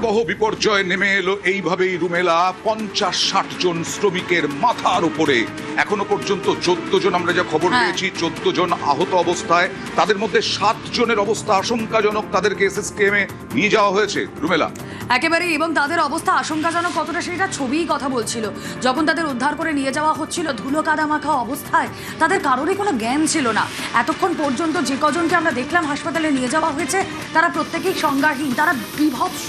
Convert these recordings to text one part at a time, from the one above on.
ভয়াবহ বিপর্যয় নেমে এলো এইভাবেই রুমেলা 50-60 জন শ্রমিকের মাথার উপরে। এখনো পর্যন্ত 14 জন আমরা যা খবর পেয়েছি, 14 জন আহত অবস্থায়, তাদের মধ্যে 7 জনের অবস্থা আশঙ্কাজনক, তাদেরকে এসএসকেএম এ নিয়ে যাওয়া হয়েছে রুমেলা। একেবারে, এবং তাদের অবস্থা আশঙ্কাজনক কতটা সেটা ছবিই কথা বলছিল। যখন তাদের উদ্ধার করে নিয়ে যাওয়া হচ্ছিল ধুলো কাদা মাখা অবস্থায়, তাদের কারোরই কোনো জ্ঞান ছিল না। এতক্ষণ পর্যন্ত যে কজনকে আমরা দেখলাম হাসপাতালে নিয়ে যাওয়া হয়েছে তারা প্রত্যেকেই সংজ্ঞাহীন, তারা বিভৎস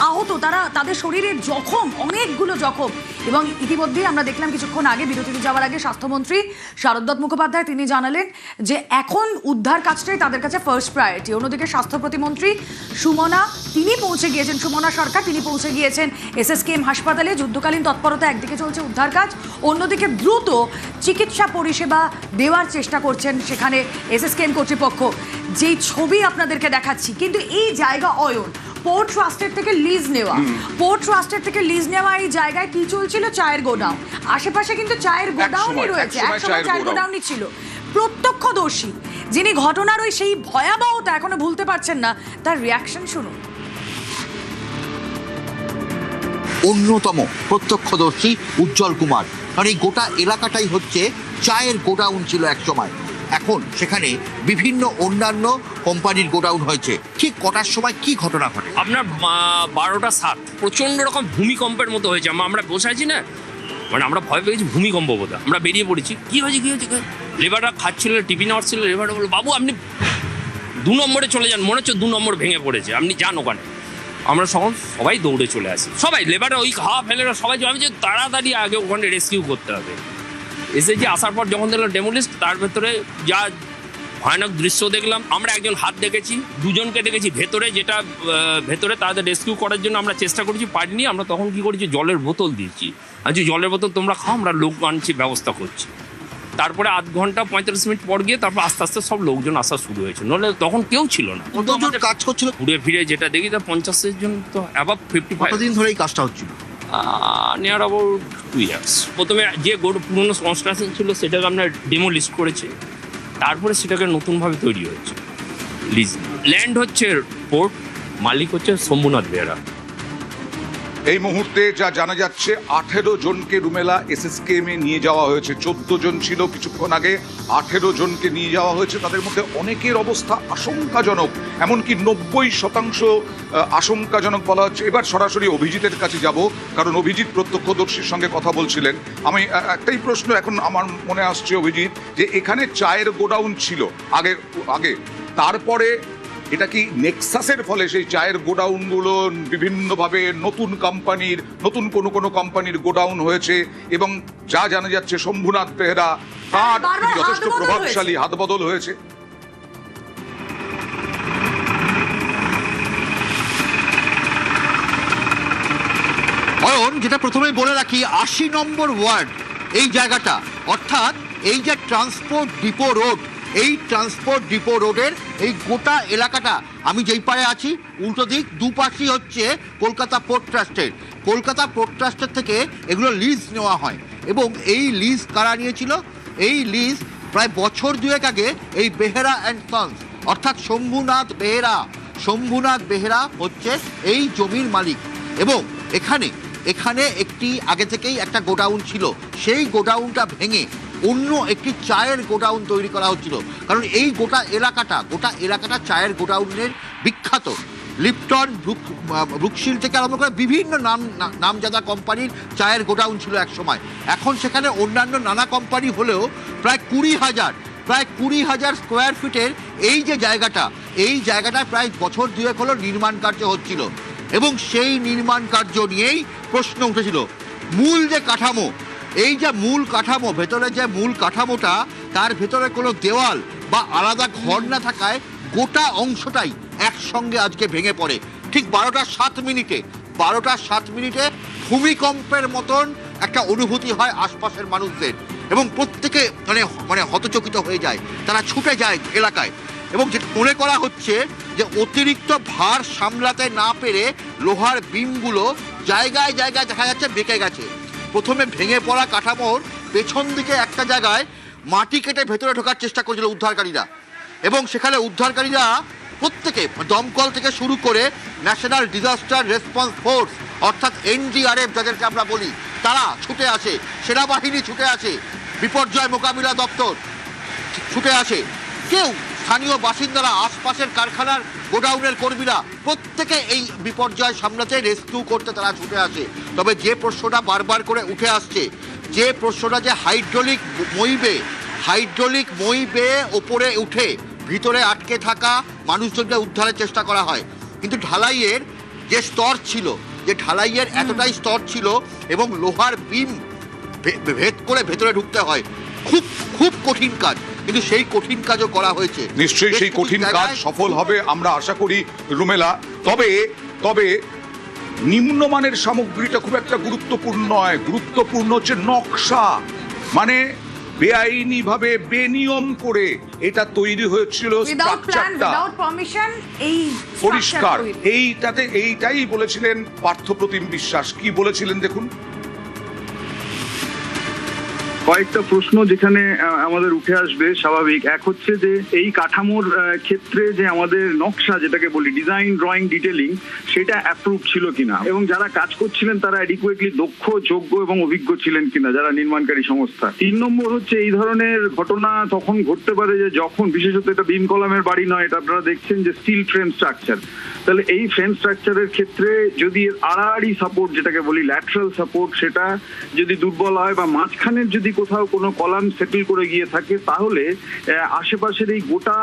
আহত, তাদের শরীরের জখম, অনেকগুলো জখম। এবং ইতিমধ্যেই আমরা দেখলাম কিছুক্ষণ আগে বিরতিতে যাওয়ার আগে স্বাস্থ্যমন্ত্রী শারদত্ত মুখোপাধ্যায় তিনি জানালেন যে এখন উদ্ধার কাজটাই তাদের কাছে ফার্স্ট প্রায়োরিটি। অন্যদিকে স্বাস্থ্য প্রতিমন্ত্রী সুমনা তিনি পৌঁছে গিয়েছেন, সুমনা সরকার তিনি পৌঁছে গিয়েছেন এসএসকেএম হাসপাতালে। যুদ্ধকালীন তৎপরতা একদিকে চলছে উদ্ধার কাজ, অন্যদিকে দ্রুত চিকিৎসা পরিষেবা দেওয়ার চেষ্টা করছেন সেখানে এসএসকেএম কর্তৃপক্ষ। যেই ছবি আপনাদেরকে দেখাচ্ছি, কিন্তু এই জায়গা অয়ন পোর্ট ট্রাস্টের থেকে লিজ নেওয়া, পোর্ট ট্রাস্টের থেকে লিজ নেওয়া এই জায়গায় কি চলছিল? চায়ের গোডাউন। আশেপাশে কিন্তু চায়ের গোডাউনই রয়েছে, একসময় চায়ের গোডাউনই ছিল। প্রত্যক্ষদর্শী যিনি ঘটনার ওই সেই ভয়াবহতা এখনো ভুলতে পারছেন না, তার রিয়াকশন শুনুন। অন্যতম প্রত্যক্ষদর্শী উজ্জ্বল কুমার, কারণ এই গোটা এলাকাটাই হচ্ছে চায়ের গোডাউন ছিল একসময়। এখন সেখানে বিভিন্ন অন্যান্য কোম্পানির গোডাউন হয়েছে। ঠিক কটার সময় কি ঘটনা ঘটে? আপনার 12টা 7 প্রচন্ড রকম ভূমিকম্পের মতো হয়েছে। আমরা বসে আছি না, মানে আমরা ভয় পেয়েছি ভূমিকম্প বোধহয়। আমরা বেরিয়ে পড়েছি, কি হয়েছে কি হয়েছে। লেবাররা খাচ্ছিল, টিফিন আসছিল, লেবাররা বললো বাবু আপনি 2 নম্বরে চলে যান, মনে হচ্ছে 2 নম্বর ভেঙে পড়েছে, আপনি যান ওখানে। আমরা সবাই দৌড়ে চলে আসি, সবাই লেবাররা ওই খাওয়া ফেলেরা সবাই। আমি যে তাড়াতাড়ি আগে ওখানে রেস্কিউ করতে হবে। এসেছি, আসার পর যখন দেখলাম ডেমোলিস্ট, তার ভেতরে যা ভয়ানক দৃশ্য দেখলাম। আমরা একজন হাত দেখেছি, 2 জনকে দেখেছি ভেতরে, যেটা ভেতরে তাদের রেস্কিউ করার জন্য আমরা চেষ্টা করেছি, পারিনি। আমরা তখন কি করেছি, জলের বোতল দিয়েছি, আচ্ছা জলের বোতল তোমরা খাও, আমরা লোক আনছি, ব্যবস্থা করছি। তারপরে আধ ঘন্টা 45 মিনিট পর গিয়ে তারপর আস্তে আস্তে সব লোকজন আসা শুরু হয়েছে, নাহলে তখন কেউ ছিল না। কতজন কাজ করছিল? ঘুরে ফিরে যেটা দেখি তা 50 জন তো অ্যাবাভ 55। কতদিন ধরে এই কাজটা হচ্ছিল? Near about 2 years. প্রথমে যে পুরনো কনস্ট্রাকশন ছিল সেটাকে আমরা ডেমোলিস্ট করেছি, তারপরে সেটাকে নতুনভাবে তৈরি হয়েছে। লিজ ল্যান্ড হচ্ছে পোর্ট, মালিক হচ্ছে শম্ভুনাথ বেহরা। এই মুহূর্তে যা জানা যাচ্ছে 18 জনকে রুমেলা এসএসকেএম এ নিয়ে যাওয়া হয়েছে। 14 জন ছিল কিছুক্ষণ আগে, 18 জনকে নিয়ে যাওয়া হয়েছে। তাদের মধ্যে অনেকের অবস্থা আশঙ্কাজনক, এমনকি 90% আশঙ্কাজনক বলা হচ্ছে। এবার সরাসরি অভিজিতের কাছে যাব, কারণ অভিজিৎ প্রত্যক্ষদর্শীর সঙ্গে কথা বলছিলেন। আমি একটাই প্রশ্ন এখন আমার মনে আসছে অভিজিৎ, যে এখানে চায়ের গোডাউন ছিল আগে, তারপরে এটা কি নেক্সাসের ফলে সেই চায়ের গোডাউনগুলো বিভিন্নভাবে নতুন কোনো কোম্পানির গোডাউন হয়েছে? এবং যা জানা যাচ্ছে শম্ভুনাথ বেহরা তার যথেষ্ট প্রভাবশালী, হাতবদল হয়েছে। যেটা প্রথমে বলে রাখি, 80 নম্বর ওয়ার্ড এই জায়গাটা, অর্থাৎ এই যে ট্রান্সপোর্ট ডিপো রোড, এই ট্রান্সপোর্ট ডিপো রোডের এই গোটা এলাকাটা, আমি যেই পারে আছি উল্টো দিক দুপাশই হচ্ছে কলকাতা পোর্ট ট্রাস্টের। কলকাতা পোর্ট ট্রাস্টের থেকে এগুলো লিজ নেওয়া হয়, এবং এই লিজ কারা নিয়েছিল? এই লিজ প্রায় বছর 2 আগে এই বেহেরা অ্যান্ড সন্স, অর্থাৎ শম্ভুনাথ বেহেরা হচ্ছে এই জমির মালিক। এবং এখানে একটি আগে থেকেই একটা গোডাউন ছিল, সেই গোডাউনটা ভেঙে অন্য একটি চায়ের গোডাউন তৈরি করা হচ্ছিল। কারণ এই গোটা এলাকাটা চায়ের গোডাউনের বিখ্যাত। লিপটন, ব্রুকশিল থেকে আরম্ভ করে বিভিন্ন নামজাদা কোম্পানির চায়ের গোডাউন ছিল এক সময়। এখন সেখানে অন্যান্য নানা কোম্পানি হলেও প্রায় 20,000 স্কোয়ার ফিটের এই যে জায়গাটা, এই জায়গাটায় প্রায় বছর 2 হলো নির্মাণ কার্য হচ্ছিল। এবং সেই নির্মাণ কার্য নিয়েই প্রশ্ন উঠেছিল, মূল যে কাঠামো, এই যে মূল কাঠামো, ভেতরে যে মূল কাঠামোটা, তার ভেতরে কোনো দেওয়াল বা আলাদা ঘর না থাকায় গোটা অংশটাই একসঙ্গে আজকে ভেঙে পড়ে। ঠিক 12টা 7 মিনিটে ভূমিকম্পের মতন একটা অনুভূতি হয় আশপাশের মানুষদের, এবং প্রত্যেকে মানে হতচকিত হয়ে যায়, তারা ছুটে যায় এলাকায়। এবং যেটা মনে করা হচ্ছে যে অতিরিক্ত ভার সামলাতে না পেরে লোহার বিমগুলো জায়গায় দেখা যাচ্ছে বেঁকে গেছে। প্রথমে ভেঙে পড়া কাঠামোর পেছন দিকে একটা জায়গায় মাটি কেটে ভেতরে ঢোকার চেষ্টা করেছিল উদ্ধারকারীরা, এবং সেখানে উদ্ধারকারীরা প্রত্যেকে দমকল থেকে শুরু করে ন্যাশনাল ডিজাস্টার রেসপন্স ফোর্স অর্থাৎ এনডিআরএফ যাদেরকে আমরা বলি, তারা ছুটে আসে, সেনাবাহিনী ছুটে আসে, বিপর্যয় মোকাবিলা দপ্তর ছুটে আসে, কেউ স্থানীয় বাসিন্দারা, আশপাশের কারখানার গোডাউনের কর্মীরা প্রত্যেকে এই বিপর্যয় সামলাতে, রেস্কিউ করতে তারা ছুটে আসে। তবে যে প্রশ্নটা বারবার করে উঠে আসছে, যে প্রশ্নটা যে হাইড্রোলিক মই বেয়ে ওপরে উঠে ভিতরে আটকে থাকা মানুষজনকে উদ্ধারের চেষ্টা করা হয়, কিন্তু ঢালাইয়ের যে স্তর ছিল, যে ঢালাইয়ের এতটাই স্তর ছিল এবং লোহার বিম ভেদ করে ভেতরে ঢুকতে হয়, খুব খুব কঠিন কাজ, কিন্তু সেই কঠিন কাজও করা হয়েছে। নিশ্চয়ই সেই কঠিন কাজ সফল হবে আমরা আশা করি রুমেলা। তবে নিম্নমানের সামগ্রীটা খুব একটা গুরুত্বপূর্ণ নয়, গুরুত্বপূর্ণ হচ্ছে নকশা। মানে বেআইনি ভাবে বেনিয়ম করে এটা তৈরি হয়েছিল, উইদাউট প্ল্যান, স্ট্রাকচারটা উইদাউট পারমিশন, এই পরিষ্কার। structure তৈরি। এইটাই বলেছিলেন পার্থপ্রতিম বিশ্বাস। কি বলেছিলেন দেখুন। কয়েকটা প্রশ্ন যেখানে আমাদের উঠে আসবে স্বাভাবিক। এক হচ্ছে যে এই কাঠামোর ক্ষেত্রে যে আমাদের নকশা যেটাকে বলি ডিজাইন, ড্রয়িং, ডিটেলিং, সেটা অ্যাপ্রুভ ছিল কিনা, এবং যারা কাজ করছিলেন তারা অ্যাডিকুয়েটলি দক্ষ, যোগ্য এবং অভিজ্ঞ ছিলেন কিনা যারা নির্মাণকারী সংস্থা। 3 নম্বর হচ্ছে এই ধরনের ঘটনা তখন ঘটতে পারে যে যখন, বিশেষত এটা বিম কলামের বাড়ি নয়, এটা আপনারা দেখছেন যে স্টিল ফ্রেম স্ট্রাকচার। তাহলে এই ফ্রেম স্ট্রাকচারের ক্ষেত্রে যদি আড়াআড়ি সাপোর্ট যেটাকে বলি ল্যাটারাল সাপোর্ট, সেটা যদি দুর্বল হয় বা মাঝখানের যদি কোথাও কোনো কলাম সেটেল করে গিয়ে থাকে, তাহলে আশেপাশের এই গোটা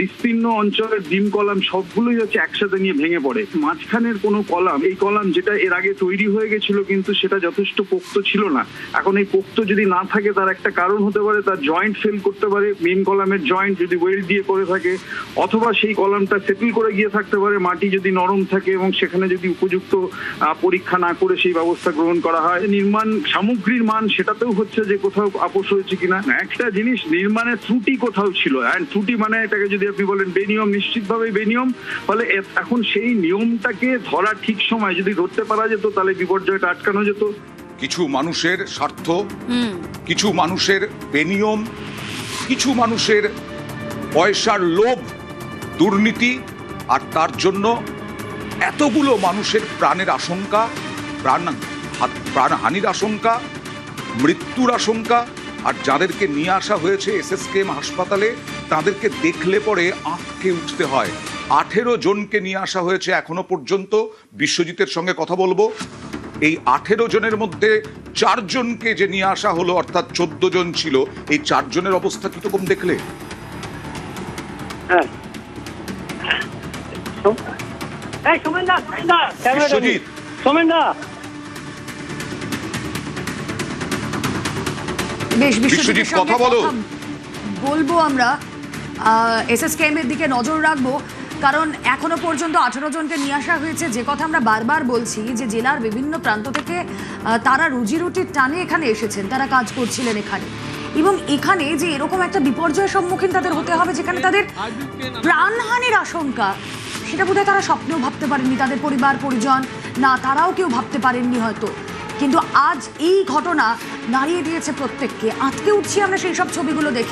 বিস্তীর্ণ অঞ্চলের ডিম কলাম সবগুলোই হচ্ছে একসাথে নিয়ে ভেঙে পড়ে। মাঝখানের কোনো কলাম, এই কলাম যেটা এর আগে তৈরি হয়ে গেছিল কিন্তু সেটা যথেষ্ট পোক্ত ছিল না, এখন এই পোক্ত যদি না থাকে তার একটা কারণ হতে পারে তার জয়েন্ট ফেল করতে পারে, মেইন কলামের জয়েন্ট যদি ওয়েল্ড দিয়ে করে থাকে, অথবা সেই কলামটা সেটেল করে গিয়ে থাকতে পারে, মাটি যদি নরম থাকে এবং সেখানে যদি উপযুক্ত পরীক্ষা না করে সেই ব্যবস্থা গ্রহণ করা হয়। নির্মাণ সামগ্রীর মান সেটাতেও হচ্ছে যে কোথাও আপোষ হয়েছে কিনা। একটা জিনিস, নির্মাণের ত্রুটি কোথাও ছিল, অ্যান্ড ত্রুটি মানে এটাকে যদি আপনি বলেন বেনিয়ম, নিশ্চিতভাবেই বেনিয়ম। ফলে এখন সেই নিয়মটাকে ধরা ঠিক সময় যদি ধরতে পারা যেত তাহলে বিপর্যয়টা আটকানো যেত। কিছু মানুষের স্বার্থ, কিছু মানুষের বেনিয়ম, কিছু মানুষের পয়সার লোভ, দুর্নীতি, আর তার জন্য এতগুলো মানুষের প্রাণের আশঙ্কা, প্রাণহানির আশঙ্কা, মৃত্যুর আশঙ্কা। আর যাদেরকে নিয়ে আসা হয়েছে এসএসকেএম হাসপাতালে, তাদেরকে দেখলে পরে আঁতকে উঠতে হয়। 18 জনকে নিয়ে আসা হয়েছে এখনো পর্যন্ত। বিশ্বজিতের সঙ্গে কথা বলবো। এই 18 জনের মধ্যে 4 জনকে যে নিয়ে আসা হলো, অর্থাৎ 14 জন ছিল, এই 4 জনের অবস্থা কিরকম দেখলে? হ্যাঁ, বিশ্বজিৎ, বেশ, বিশ্বজিৎ, সঙ্গে কথা বলো। বলবো আমরা এসএসকেএম এর দিকে নজর রাখবো, কারণ এখনো পর্যন্ত 18 জনকে নিয়ে আসা হয়েছে। যে কথা আমরা বারবার বলছি যে জেলার বিভিন্ন প্রান্ত থেকে তারা রুজি রুটির টানে এখানে এসেছেন, তারা কাজ করছিলেন এখানে, এবং এখানে যে এরকম একটা বিপর্যয়ের সম্মুখীন তাদের হতে হবে যেখানে তাদের প্রাণহানির আশঙ্কা, সেটা বোধহয় তারা স্বপ্নেও ভাবতে পারেননি, তাদের পরিবার পরিজন না, তারাও কেউ ভাবতে পারেননি হয়তো। কিন্তু আজ এই ঘটনা নাড়িয়ে দিয়েছে প্রত্যেককে। আজকে উঠছি আমরা সেই সব ছবিগুলো দেখে।